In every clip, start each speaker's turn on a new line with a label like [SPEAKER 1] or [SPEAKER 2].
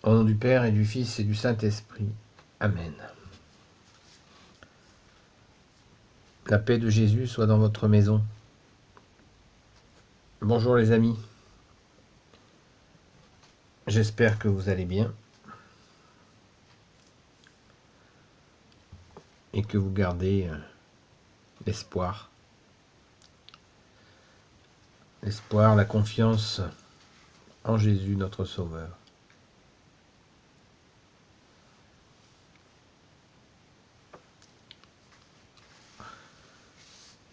[SPEAKER 1] Au nom du Père et du Fils et du Saint-Esprit. Amen. La paix de Jésus soit dans votre maison. Bonjour les amis. J'espère que vous allez bien et que vous gardez l'espoir. L'espoir, la confiance en Jésus, notre Sauveur.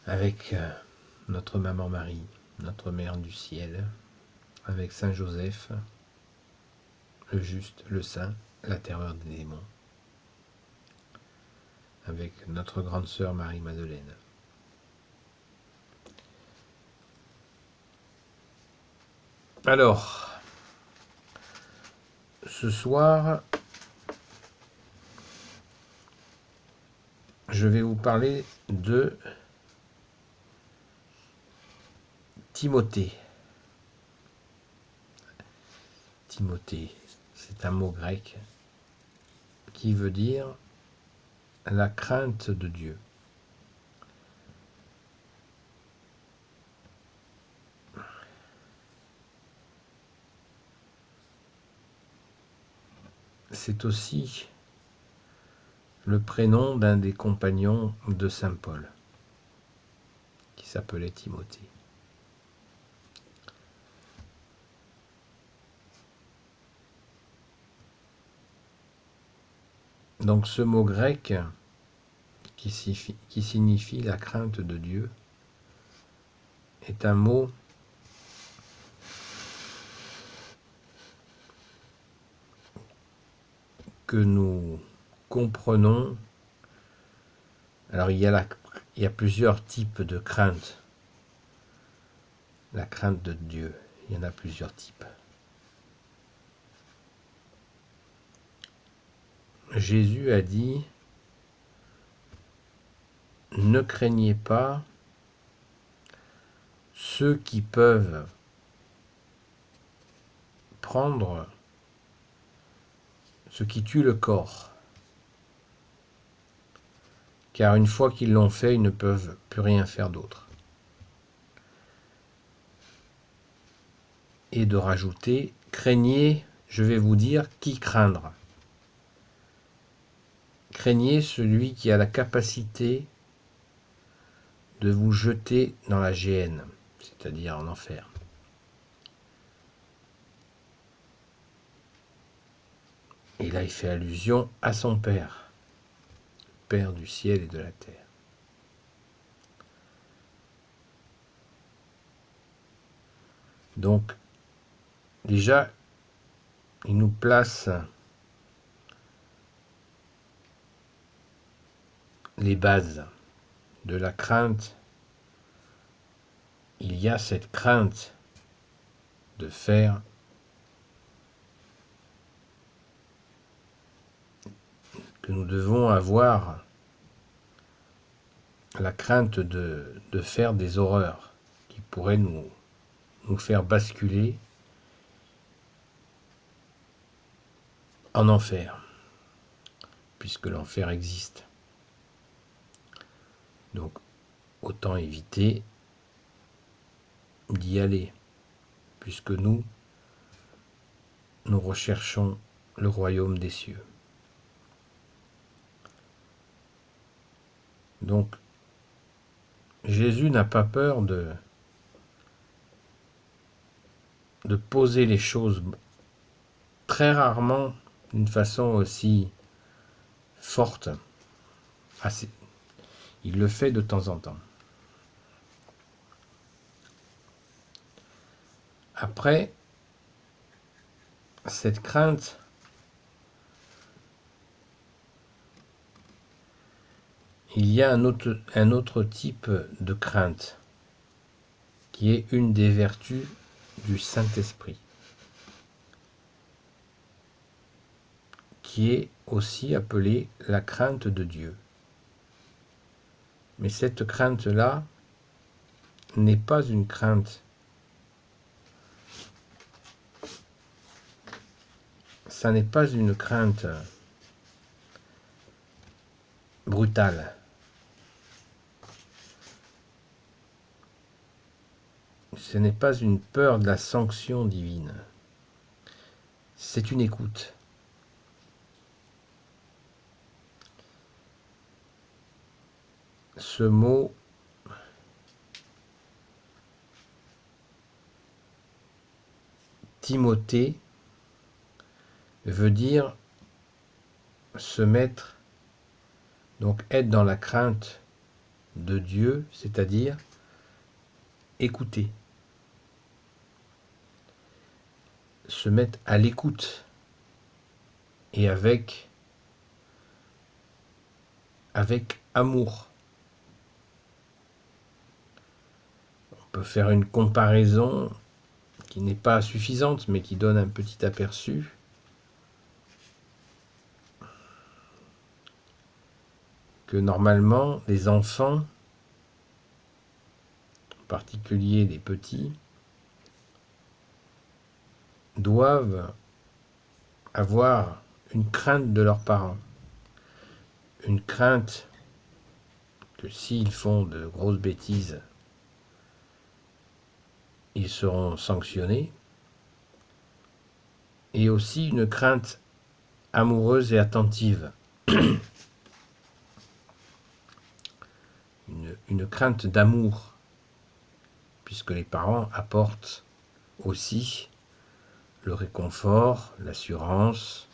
[SPEAKER 1] Avec notre maman Marie, notre Mère du ciel, avec Saint Joseph, le juste, le saint, la terreur des démons, avec notre grande sœur Marie-Madeleine. Alors, ce soir, je vais vous parler de Timothée. Timothée, c'est un mot grec qui veut dire la crainte de Dieu. C'est aussi le prénom d'un des compagnons de saint Paul, qui s'appelait Timothée. Donc ce mot grec qui signifie la crainte de Dieu est un mot que nous comprenons. Alors il y a plusieurs types de crainte. La crainte de Dieu, il y en a plusieurs types. Jésus a dit « Ne craignez pas ceux qui peuvent prendre ce qui tue le corps, car une fois qu'ils l'ont fait, ils ne peuvent plus rien faire d'autre. » Et de rajouter « Craignez, je vais vous dire, qui craindre. Craignez celui qui a la capacité de vous jeter dans la géhenne, c'est-à-dire en enfer. » Et là, il fait allusion à son Père, Père du ciel et de la terre. Donc, déjà, il nous place les bases de la crainte. Il y a cette crainte de faire que nous devons avoir la crainte de faire des horreurs qui pourraient nous faire basculer en enfer, puisque l'enfer existe. Donc, autant éviter d'y aller, puisque nous recherchons le royaume des cieux. Donc, Jésus n'a pas peur de poser les choses très rarement d'une façon aussi forte. Il le fait de temps en temps. Après, cette crainte il y a un autre type de crainte qui est une des vertus du Saint-Esprit, qui est aussi appelée la crainte de Dieu. Mais cette crainte-là n'est pas une crainte ça n'est pas une crainte brutale. Ce n'est pas une peur de la sanction divine. C'est une écoute. Ce mot Timothée veut dire se mettre, donc être dans la crainte de Dieu, c'est-à-dire écouter. Se mettre à l'écoute et avec amour. On peut faire une comparaison qui n'est pas suffisante, mais qui donne un petit aperçu. Que normalement, les enfants, en particulier les petits, doivent avoir une crainte de leurs parents. Une crainte que s'ils font de grosses bêtises, ils seront sanctionnés. Et aussi une crainte amoureuse et attentive. Une crainte d'amour, puisque les parents apportent aussi le réconfort, l'assurance,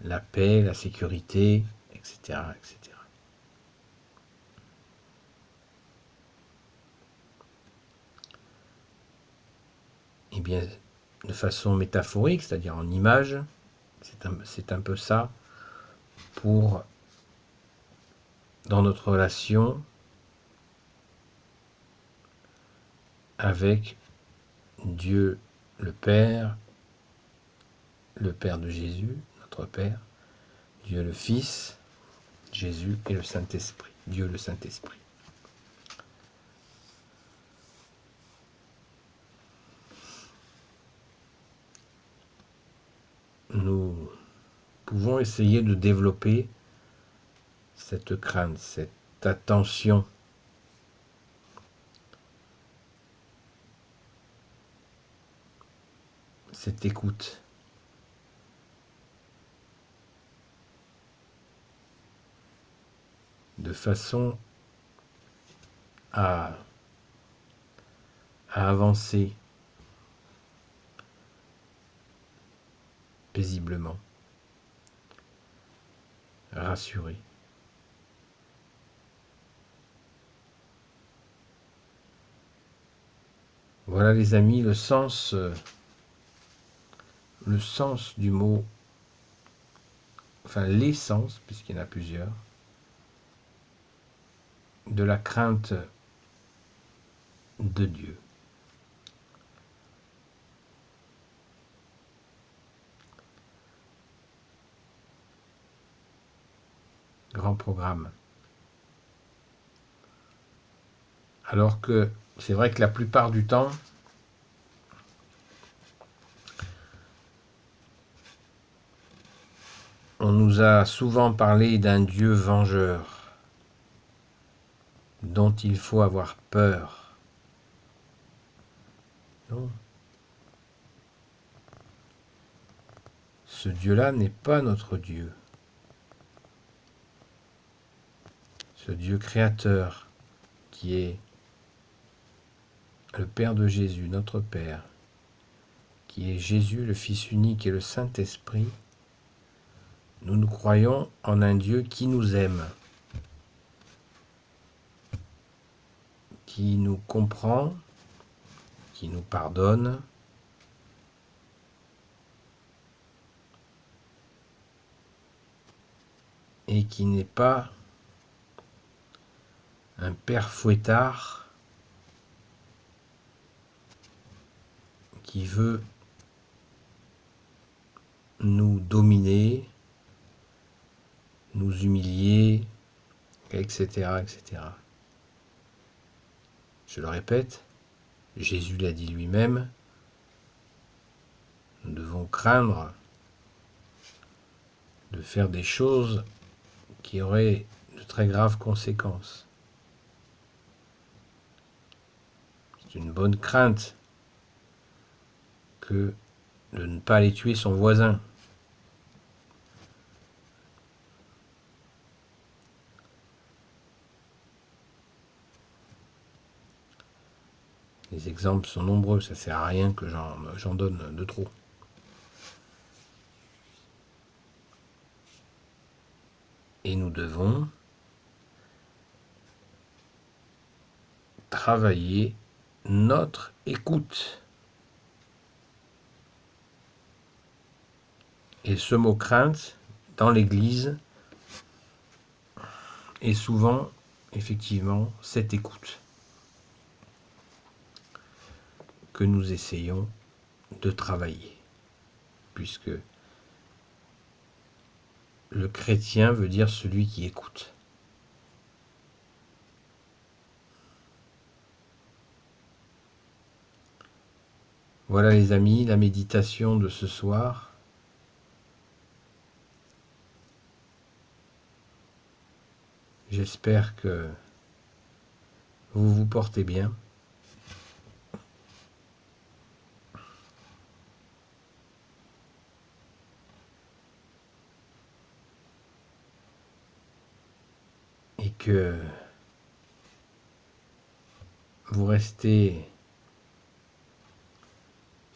[SPEAKER 1] la paix, la sécurité, etc., etc. Et bien, de façon métaphorique, c'est-à-dire en image, c'est un peu ça pour, dans notre relation avec Dieu le Père de Jésus, notre Père, Dieu le Fils, Jésus et le Saint-Esprit, Dieu le Saint-Esprit. Nous pouvons essayer de développer cette crainte, cette attention, cette écoute. De façon à avancer paisiblement, rassuré. Voilà les amis, le sens du mot, enfin les sens, puisqu'il y en a plusieurs, de la crainte de Dieu. Grand programme. Alors que c'est vrai que la plupart du temps, on nous a souvent parlé d'un Dieu vengeur, dont il faut avoir peur. Non. Ce Dieu-là n'est pas notre Dieu. Ce Dieu créateur qui est le Père de Jésus, notre Père, qui est Jésus, le Fils unique et le Saint-Esprit, nous croyons en un Dieu qui nous aime, qui nous comprend, qui nous pardonne, et qui n'est pas un père fouettard qui veut nous dominer, nous humilier, etc., etc. Je le répète, Jésus l'a dit lui-même, nous devons devons craindre de faire des choses qui auraient de très graves conséquences. C'est une bonne crainte que de ne pas aller tuer son voisin. Les exemples sont nombreux, ça ne sert à rien que j'en donne de trop. Et nous devons travailler notre écoute. Et ce mot crainte, dans l'Église, est souvent, effectivement, cette écoute que nous essayons de travailler. Puisque le chrétien veut dire celui qui écoute. Voilà les amis, la méditation de ce soir. J'espère que vous vous portez bien. Et que vous restez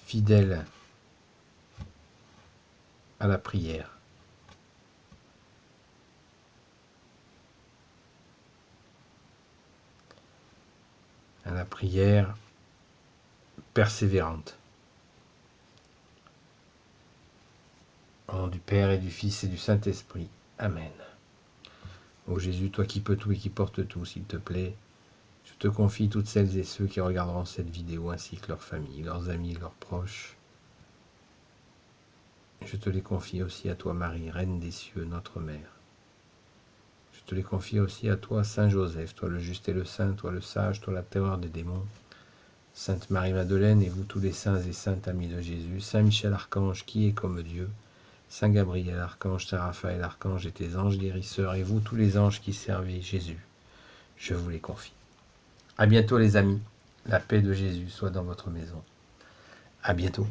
[SPEAKER 1] fidèle à la prière. À la prière persévérante. Au nom du Père et du Fils et du Saint-Esprit. Amen. Ô Jésus, toi qui peux tout et qui portes tout, s'il te plaît, je te confie toutes celles et ceux qui regarderont cette vidéo, ainsi que leurs familles, leurs amis, leurs proches. Je te les confie aussi à toi, Marie, Reine des cieux, notre Mère. Je te les confie aussi à toi, Saint Joseph, toi le juste et le saint, toi le sage, toi la terreur des démons. Sainte Marie-Madeleine, et vous tous les saints et saintes amis de Jésus, Saint Michel Archange, qui est comme Dieu, Saint Gabriel Archange, Saint Raphaël Archange et tes anges guérisseurs, et vous tous les anges qui servez Jésus, je vous les confie. À bientôt les amis, la paix de Jésus soit dans votre maison. À bientôt.